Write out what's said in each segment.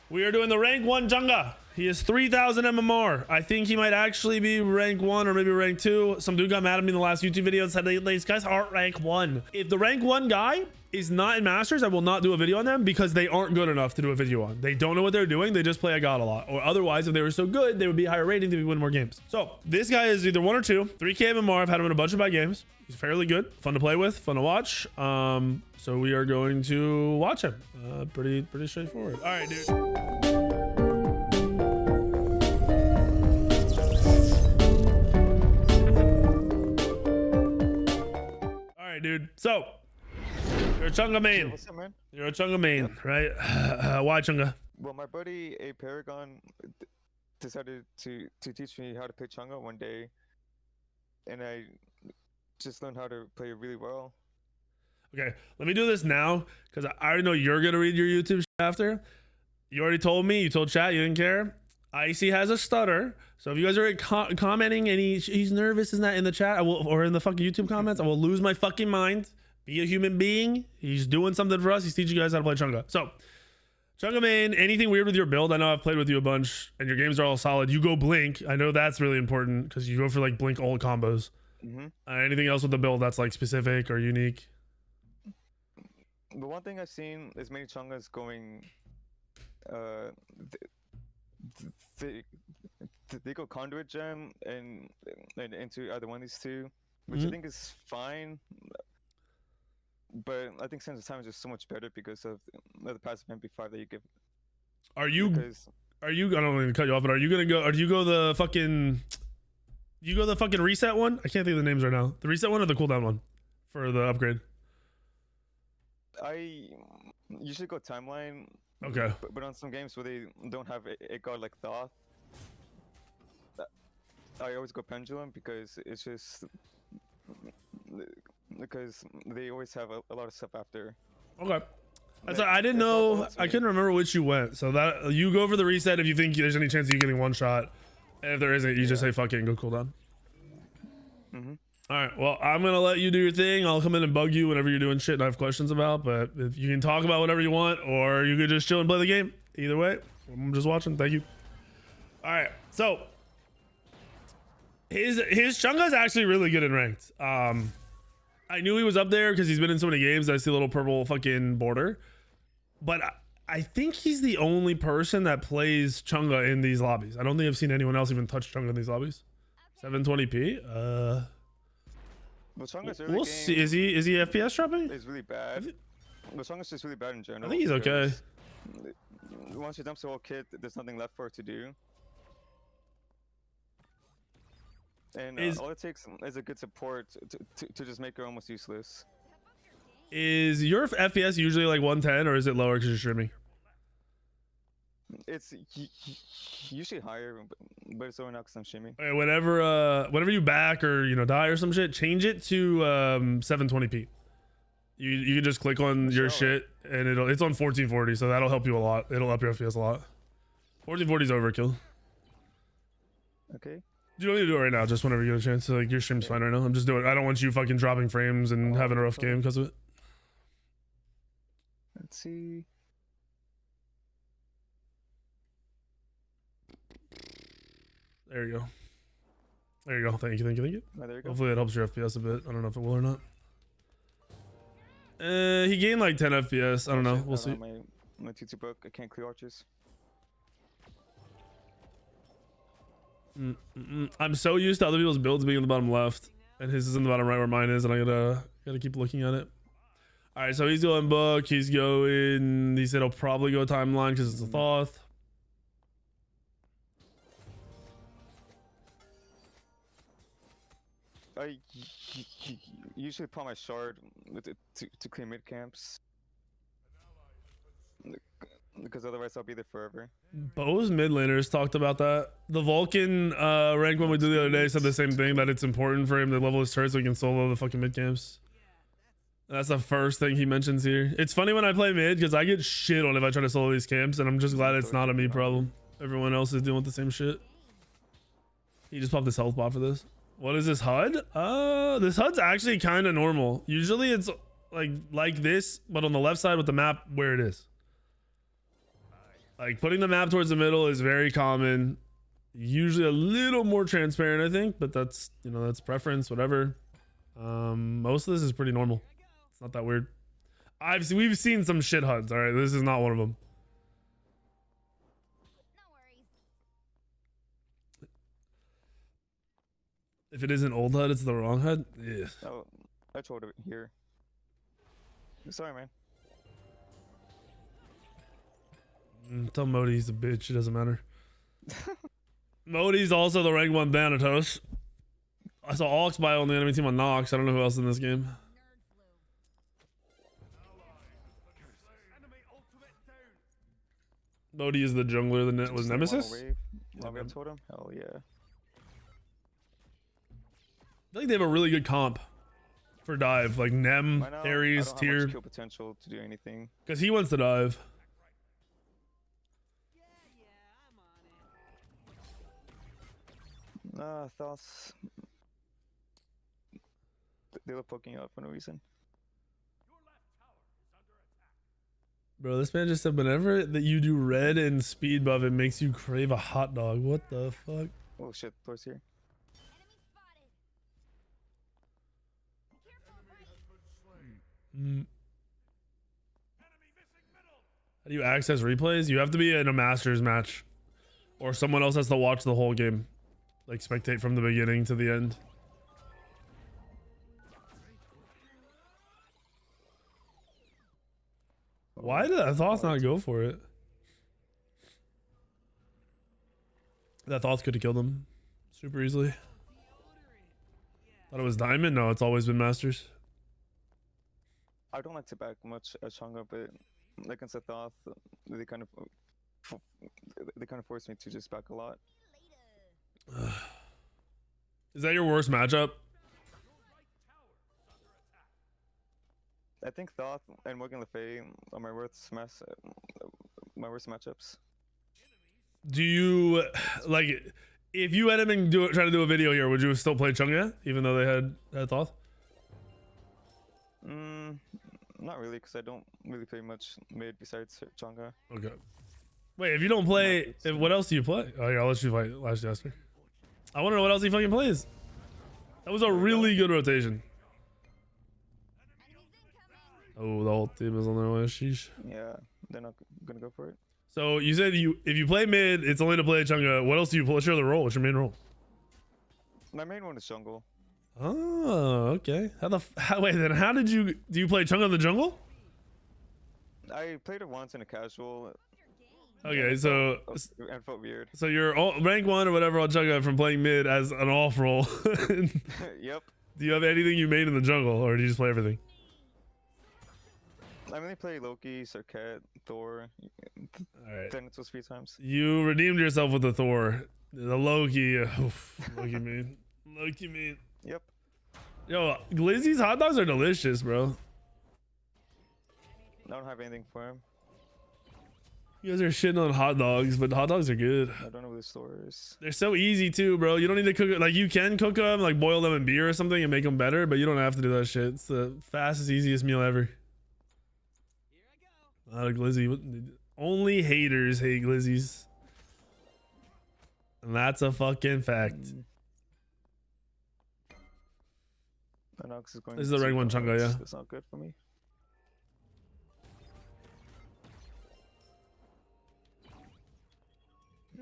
We are doing the rank 1 Chang'e. He is 3,000 MMR. I think he might actually be rank 1 or maybe rank 2. Some dude got mad at me in the last YouTube video and said these guys aren't rank 1. If the rank 1 guy is not in Masters, I will not do a video on them because they aren't good enough to do a video on. They don't know what they're doing. They just play a god a lot. Or otherwise, if they were so good, they would be higher rating to win more games. So this guy is either 1 or 2. 3K MMR. I've had him in a bunch of my games. He's fairly good. Fun to play with. Fun to watch. So we are going to watch him. Pretty straightforward. All right, dude. Dude, so you're a Chang'e main. What's up, man? You're a Chang'e main, right? Why Chang'e? Well, my buddy A Paragon decided to teach me how to play Chang'e one day, and I just learned how to play it really well. Okay, let me do this now because I already know you're gonna read your YouTube after. You already told me. You told chat. You didn't care. Icy has a stutter, so if you guys are commenting and he's nervous, isn't that in the chat? I will, or in the fucking YouTube comments, I will lose my fucking mind. Be a human being. He's doing something for us. He's teaching you guys how to play Chang'e. So, Chang'e main, anything weird with your build? I know I've played with you a bunch, and your games are all solid. You go blink. I know that's really important because you go for like blink ult combos. Anything else with the build that's like specific or unique? The one thing I've seen is many Chang'es going. They go conduit gem and into either one of these two, which I think is fine. But I think Sense of Time is just so much better because of the passive MP5 that you give. Are you? I don't want to cut you off, but are you gonna go? Or do you go the fucking? You go the fucking reset one? I can't think of the names right now. The reset one or the cooldown one for the upgrade? I usually go timeline. Okay. But on some games where they don't have a god like Thoth, I always go pendulum because it's just because they always have a lot of stuff after. Okay. I didn't know. I couldn't remember which you went. So that you go for the reset if you think there's any chance of you getting one shot, and if there isn't, you just say fuck it and go cooldown. All right. Well, I'm gonna let you do your thing. I'll come in and bug you whenever you're doing shit and I have questions about. But if you can talk about whatever you want, or you could just chill and play the game. Either way, I'm just watching. Thank you. All right. So his Chang'e is actually really good in ranked. I knew he was up there because he's been in so many games. I see a little purple fucking border, but I think he's the only person that plays Chang'e in these lobbies. I don't think I've seen anyone else even touch Chang'e in these lobbies. 720p. Well, we'll see. Is he FPS dropping? It's really bad. Chang'e's just really bad in general. I think he's okay. Once you dump the whole kit, there's nothing left for it to do. And all it takes is a good support to just make her almost useless. Is your FPS usually like 110 or is it lower because you're streaming? It's usually higher, but it's lower now because I'm streaming. Okay, whenever you back or die or some shit, change it to 720p. You can just click on your shit and it's on 1440, so that'll help you a lot. It'll up your FPS a lot. 1440 is overkill. Okay. You don't need to do it right now. Just whenever you get a chance. So, like your stream's fine right now. I'm just doing it. I don't want you fucking dropping frames and having a rough game because of it. Let's see. There you go. There you go. Thank you. Oh, there you go. Hopefully that helps your FPS a bit. I don't know if it will or not. He gained like 10 FPS. I don't know. We'll see. My TT book. I can't clear arches. I'm so used to other people's builds being in the bottom left, and his is in the bottom right where mine is, and I gotta keep looking at it. All right, so he's going book. He's going. He said he'll probably go timeline because it's a Thoth. I usually put my shard to clear mid camps because otherwise I'll be there forever. Bo's mid laners talked about that. The Vulcan rank one we did the other day said the same thing, that it's important for him to level his turret so he can solo the fucking mid camps. That's the first thing he mentions here. It's funny when I play mid because I get shit on if I try to solo these camps, and I'm just glad it's not a me problem. Everyone else is dealing with the same shit. He just popped this health bot for this. What is this HUD? This HUD's actually kind of normal. Usually it's like this, but on the left side with the map where it is. Like putting the map towards the middle is very common. Usually a little more transparent, I think, but that's, you know, that's preference, whatever. Most of this is pretty normal. It's not that weird. We've seen some shit HUDs. All right, this is not one of them. If it isn't old HUD, it's the wrong HUD. Yeah. Oh, I told it here. Sorry, man. Tell Modi he's a bitch. It doesn't matter. Modi's also the rank 1 Thanatos. I saw Oxbile on the enemy team on Nox. I don't know who else is in this game. Modi is the jungler that was Nemesis? I told him. Hell yeah. I think they have a really good comp for dive. Like Nem, Ares, I don't have Tyr. much kill potential to do anything. Because he wants to dive. Thoughts. They were poking up for no reason. Bro, this man just said whenever that you do red and speed buff, it makes you crave a hot dog. What the fuck? Oh shit, Thor's here. How do you access replays? You have to be in a Masters match. Or someone else has to watch the whole game. Like spectate from the beginning to the end. Why did that Thoth not go for it? That Thoth could have killed him super easily. Thought it was Diamond? No, it's always been Masters. I don't like to back much at Chang'e, but like against the Thoth, they kind of forced me to just back a lot. Is that your worst matchup? I think Thoth and Morgan Le Fay are my worst matchups. Do you like if you had him and try to do a video here, would you have still played Chang'e even though they had Thoth? Not really, because I don't really play much mid besides Chang'e. Okay. Wait, if you don't play, what else do you play? Oh yeah, I'll let you fight Last Jester. I want to know what else he fucking plays. That was a really good rotation. Oh, the whole team is on their way. Sheesh. Yeah, they're not gonna go for it. So you said if you play mid, it's only to play Chang'e. What else do you play? What's your other role? What's your main role? My main one is jungle. Oh, okay. Wait, then how do you play Chang'e in the jungle? I played it once in a casual. Okay, so and felt weird. So you're rank 1 or whatever on Chang'e from playing mid as an off role. Yep. Do you have anything you made in the jungle, or do you just play everything? I mainly play Loki, Serket, Thor. Alright. Thanatos 3 times. You redeemed yourself with the Thor. The Loki. Loki mean. Loki mean. Yep. Yo, Glizzy's hot dogs are delicious, bro. I don't have anything for him. You guys are shitting on hot dogs, but hot dogs are good. I don't know who the store is. They're so easy too, bro. You don't need to cook it. Like you can cook them, like boil them in beer or something and make them better, but you don't have to do that shit. It's the fastest, easiest meal ever. Not a glizzy. Only haters hate glizzies. And that's a fucking fact. Is going this is the rank 1 Chang'e, yeah. It's not good for me.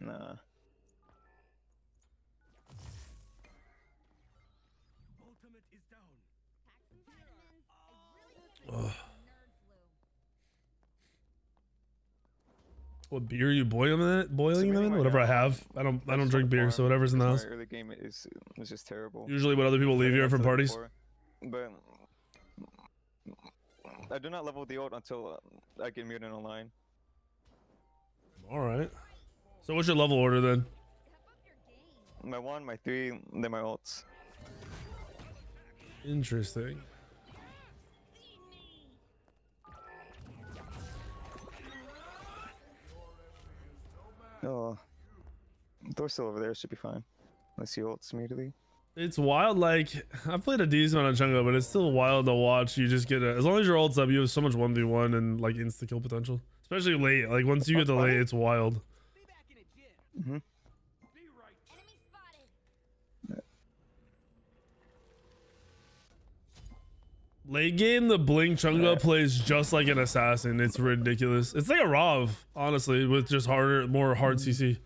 Nah. Ugh. What beer are you boiling them in? Whatever I have. I don't drink beer, so whatever's in the house. My early game is just terrible. Usually what other people leave here from parties. But I do not level the ult until I get muted online. Alright. So what's your level order then? My 1, my 3, then my ults. Interesting. Oh, Thor's still over there. Should be fine. Unless he ults immediately. It's wild. Like I've played a decent amount of Chang'e, but it's still wild to watch. You just get as long as your ult's up, you have so much 1v1 and like insta kill potential. especially late. Like once you get to late, it's wild. Mm-hmm. Late game, the Blink Chang'e plays just like an assassin. It's ridiculous. It's like a Rav, honestly, with just more hard CC.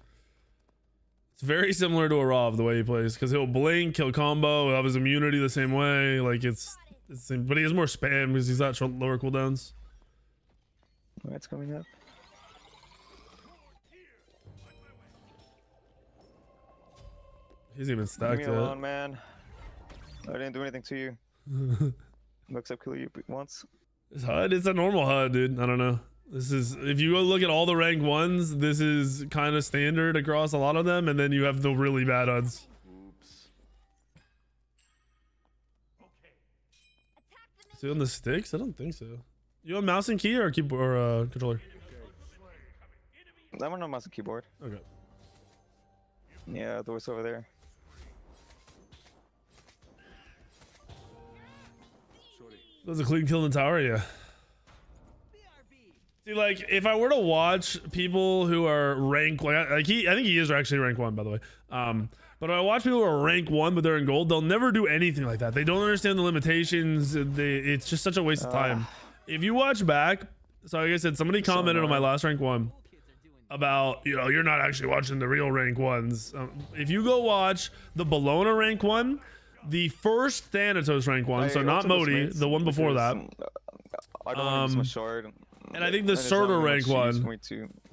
It's very similar to a Rav the way he plays, because he'll blink, he'll combo, he'll have his immunity the same way. Like it's but he has more spam because he's got lower cooldowns. That's coming up. He's even stacked Leave me alone, man. I didn't do anything to you. Except kill you once. It's HUD. It's a normal HUD, dude. I don't know. This is, if you go look at all the rank ones, this is kind of standard across a lot of them, and then you have the really bad HUDs. Oops. Is it on the sticks? I don't think so. You on mouse and key or keyboard or controller? I'm on mouse and keyboard. Okay. Yeah, the door's over there. That was a clean kill in the tower, yeah. See, like, if I were to watch people who are rank, I think he is actually rank 1, by the way. But if I watch people who are rank 1 but they're in gold, they'll never do anything like that. They don't understand the limitations. It's just such a waste of time. If you watch back, so like I said, somebody commented on my last rank 1 about, you know, you're not actually watching the real rank 1s. If you go watch the Bologna rank 1, the first Thanatos rank 1, so not Modi, the one before that. I don't want to use my shard. And I think the Surtur rank 1,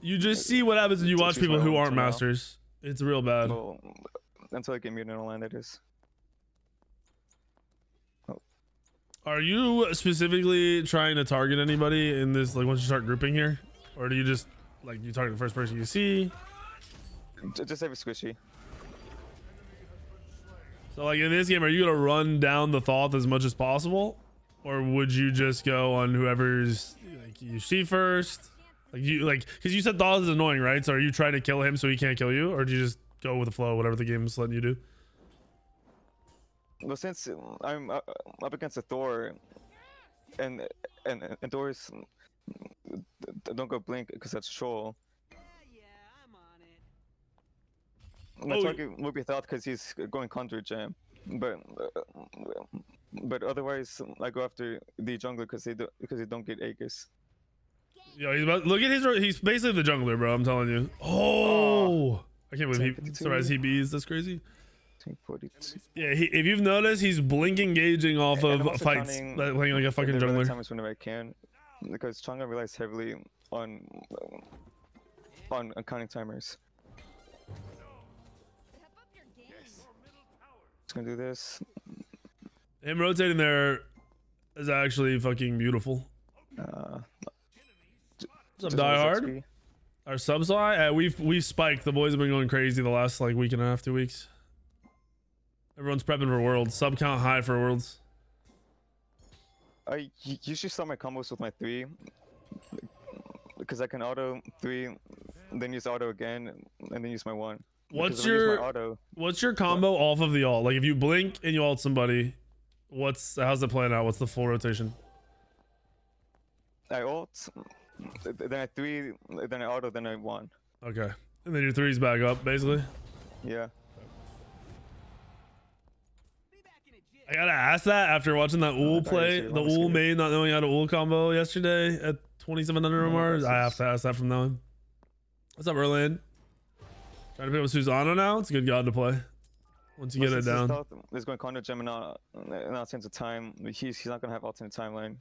you just see what happens when you watch people who aren't masters. It's real bad. Well, until I get muted in land, that is. Are you specifically trying to target anybody in this, like once you start grouping here? Or do you just, like, you target the first person you see? Just every squishy. So like in this game, are you gonna run down the Thoth as much as possible? Or would you just go on whoever's like you see first? Like you because you said Thoth is annoying, right? So are you trying to kill him so he can't kill you? Or do you just go with the flow, whatever the game's letting you do? Well, since I'm up against a Thor, and Thor's don't go blink because that's troll. My target would be Thoth because he's going Conjure Jam, but otherwise I go after the jungler because they don't get Aegis. Yo, look at he's basically the jungler, bro. I'm telling you. Oh, I can't believe he surprised he bees. That's crazy. 42. Yeah, if you've noticed, he's blink engaging off of fights, playing like a fucking jungler. Timers whenever I can, because Chang'e relies heavily on counting timers. Just gonna do this. Him rotating there is actually fucking beautiful. What's up, Die Hard? Our subs high? We've spiked. The boys have been going crazy the last like week and a half, 2 weeks. Everyone's prepping for Worlds. Sub count high for Worlds. I usually start my combos with my 3, because I can auto 3, then use auto again, and then use my 1. What's your combo off of the ult? Like if you blink and you ult somebody, how's it playing out? What's the full rotation? I ult, then I 3, then I auto, then I 1. Okay, and then your 3's back up, basically. Yeah. I gotta ask that after watching that ul play, the ul main not knowing how to ul combo yesterday at 2700 Mars. I have to ask that from now on. What's up, Erland? Trying to pick up Susanna now. It's a good god to play. Once you get it down. There's going Conjure Gem and not sense of time. He's not gonna have alternate timeline.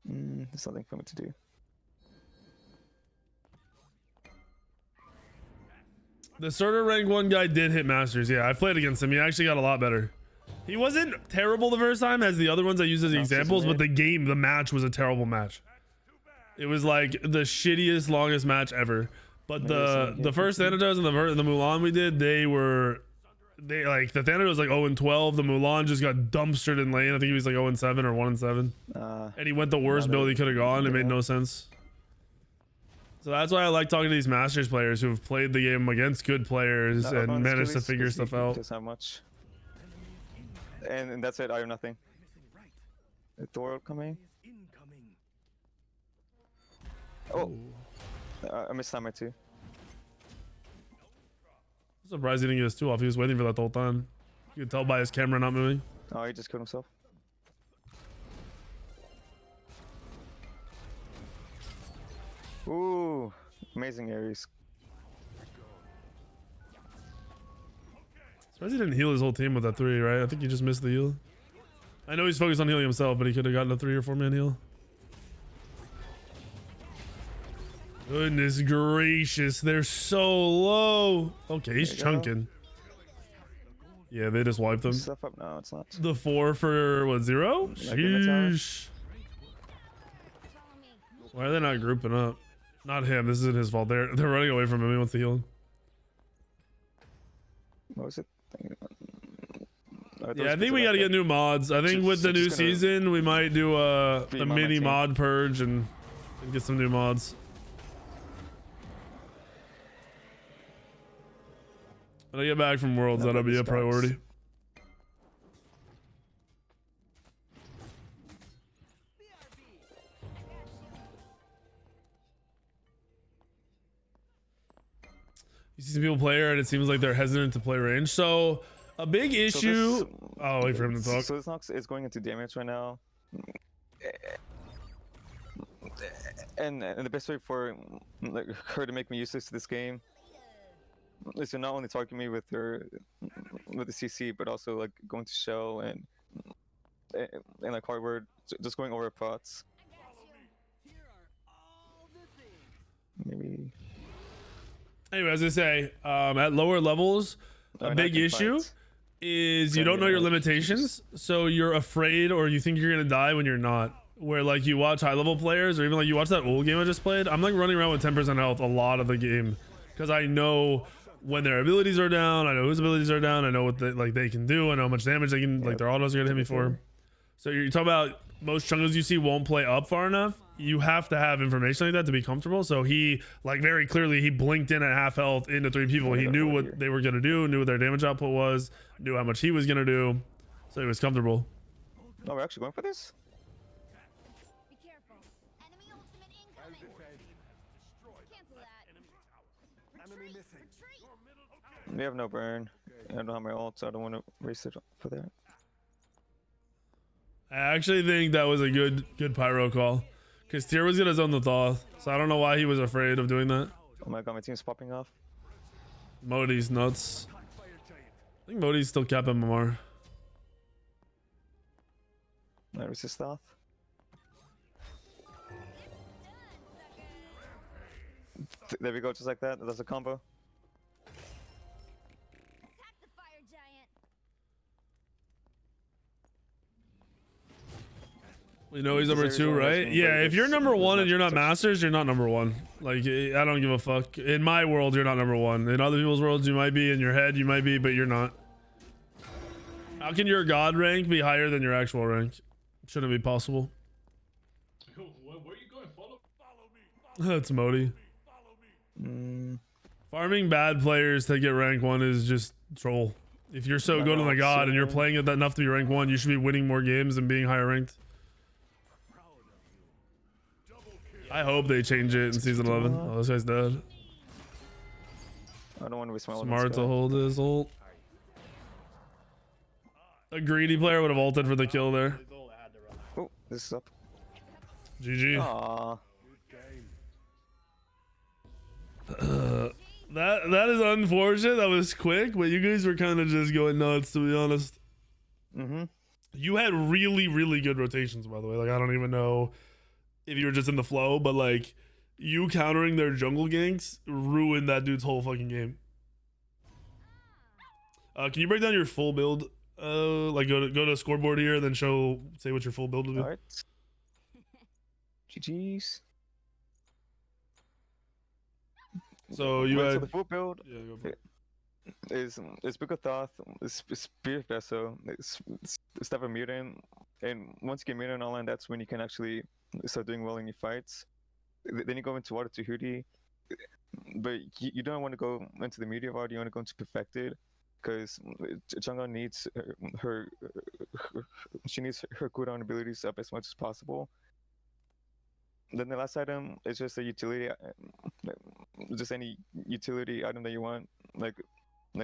There's nothing for me to do. The Surtur rank 1 guy did hit Masters. Yeah, I played against him. He actually got a lot better. He wasn't terrible the first time as the other ones I used as examples, but the match was a terrible match. It was like the shittiest, longest match ever. But the first Thanatos and the Mulan we did, they like the Thanatos like 0-12. The Mulan just got dumpstered in lane. I think he was like 0-7 or 1-7. And he went the worst build he could have gone. It made no sense. So that's why I like talking to these Masters players who have played the game against good players and managed to figure stuff out. Just how much? And that's it. I have nothing. The Thor coming. Oh, Ooh. I missed Smite too. I'm surprised he didn't get his 2 off. He was waiting for that the whole time. You can tell by his camera not moving. Oh, he just killed himself. Ooh, amazing Ares. Surprised he didn't heal his whole team with that 3, right? I think he just missed the heal. I know he's focused on healing himself, but he could have gotten a 3 or 4 man heal. Goodness gracious, they're so low. Okay, he's chunking. Yeah, they just wiped him. Stuff up? No, it's not. The 4 for what, 0? Sheesh. Why are they not grouping up? Not him. This isn't his fault. They're running away from him. He wants to heal him. What was it? Yeah, I think we got to get new mods. I think with the new season, we might do a mini mod purge and get some new mods. When I get back from Worlds, that'll be a priority. You see some people play her, and it seems like they're hesitant to play range. So a big issue. Oh, wait for him to talk. So this Nox is going into damage right now, and the best way for like her to make me useless to this game is to not only target me with her with the CC, but also like going to shell and like hardware, just going over pots. Maybe. Anyway, as I say, at lower levels, a big issue is you don't know your limitations, so you're afraid or you think you're gonna die when you're not. Where like you watch high level players, or even like you watch that old game I just played, I'm like running around with 10% health a lot of the game because I know when their abilities are down, I know whose abilities are down, I know what they can do, I know how much damage they can, like their autos are gonna hit me for. So you're talking about most Chang'es you see won't play up far enough. You have to have information like that to be comfortable. So he, like very clearly, he blinked in at half health into 3 people. He knew what they were gonna do, knew what their damage output was, knew how much he was gonna do, so he was comfortable. Oh, we're actually going for this? Be careful. Enemy ultimate incoming. Cancel that. Enemy missing. Retreat. We have no burn. I don't have my ult, so I don't want to waste it for that. I actually think that was a good pyro call, because Tyr was gonna zone the Thoth, so I don't know why he was afraid of doing that. Oh my god, my team's popping off. Modi's nuts. I think Modi's still cap MMR. I resist Thoth. There we go, just like that. That's a combo. Attack the fire giant. We know he's number 2, right? Yeah, if you're number 1 and you're not masters, you're not number 1. Like, I don't give a fuck. In my world, you're not number 1. In other people's worlds, you might be. In your head, you might be, but you're not. How can your god rank be higher than your actual rank? Shouldn't be possible. Where you going? Follow me. That's Modi. Mm, Farming bad players to get rank 1 is just troll. If you're so good on the god and you're playing it enough to be rank 1, you should be winning more games and being higher ranked. I hope they change it in season 11. Oh, this guy's dead. I don't want to waste my ult. Smart to hold his ult. A greedy player would have ulted for the kill there. Oh, this is up. GG. Aww. That is unfortunate. That was quick, but you guys were kind of just going nuts, to be honest. Mm-hmm. You had really good rotations, by the way. Like, I don't even know if you were just in the flow, but like you countering their jungle ganks ruined that dude's whole fucking game. Can you break down your full build? Like go to scoreboard here, and then say what your full build would be. All right. GG's. So you So had the full build yeah, go for it. is Book of Thoth, Spirit Vessel, Step of Mutant, and once you get Mutant online, that's when you can actually start doing well in your fights. Then you go into Water to Hootie, but you don't want to go into the Meteor Water, you want to go into Perfected, because Chang'e needs she needs her cooldown abilities up as much as possible. then the last item is just a utility, just any utility item that you want, like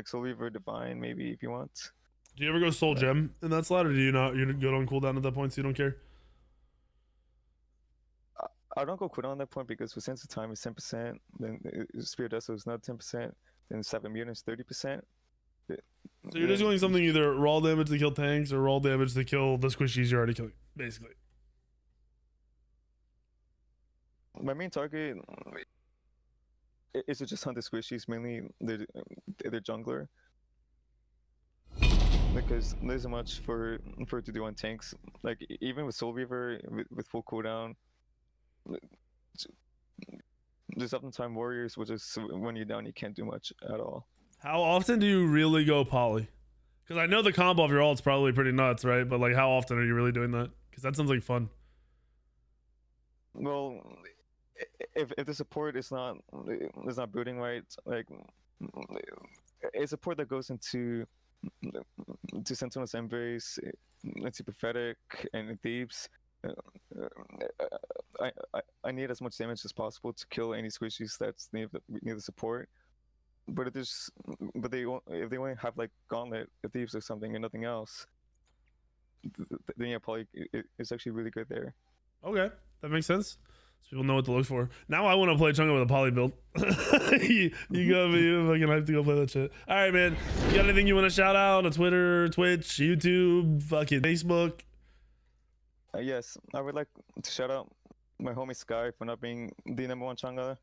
Soul Reaver, Divine, maybe if you want. Do you ever go Soul Gem in that slot, or do you not? You're good on cooldown at that point, so you don't care? I don't go cooldown at that point because for sense of time is 10%, then Spirit Vessel is not 10%, then 7 mutants 30%. So you're just doing something either raw damage to kill tanks or raw damage to kill the squishies you're already killing, basically. My main target is to just hunt the squishies, mainly the jungler. Because there's so much for it to do on tanks. Like even with Soul Reaver with full cooldown, just up in time warriors, which is when you're down, you can't do much at all. How often do you really go poly? Because I know the combo of your ult's probably pretty nuts, right? But like, how often are you really doing that? Because that sounds like fun. Well, if the support is not booting right, like a support that goes into Sentinel's Embrace, into Prophetic and Thieves, I need as much damage as possible to kill any squishies that's near the support. But if they only have like Gauntlet, Thieves or something, and nothing else, then yeah, Poly is actually really good there. Okay, that makes sense. So people know what to look for. Now I want to play Chang'E with a poly build. you got me fucking hyped to go play that shit. All right, man. You got anything you want to shout out on Twitter, Twitch, YouTube, fucking Facebook? Yes, I would like to shout out my homie Sky for not being the #1 Chang'E.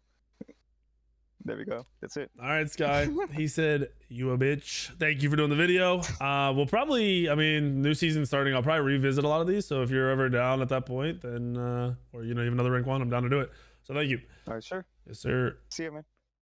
There we go. That's it. All right, Sky. He said, you a bitch. Thank you for doing the video. We'll probably, I mean, new season starting. I'll probably revisit a lot of these. So if you're ever down at that point, then, or, you know, you have another rank 1, I'm down to do it. So thank you. All right, sure. Yes, sir. See you, man.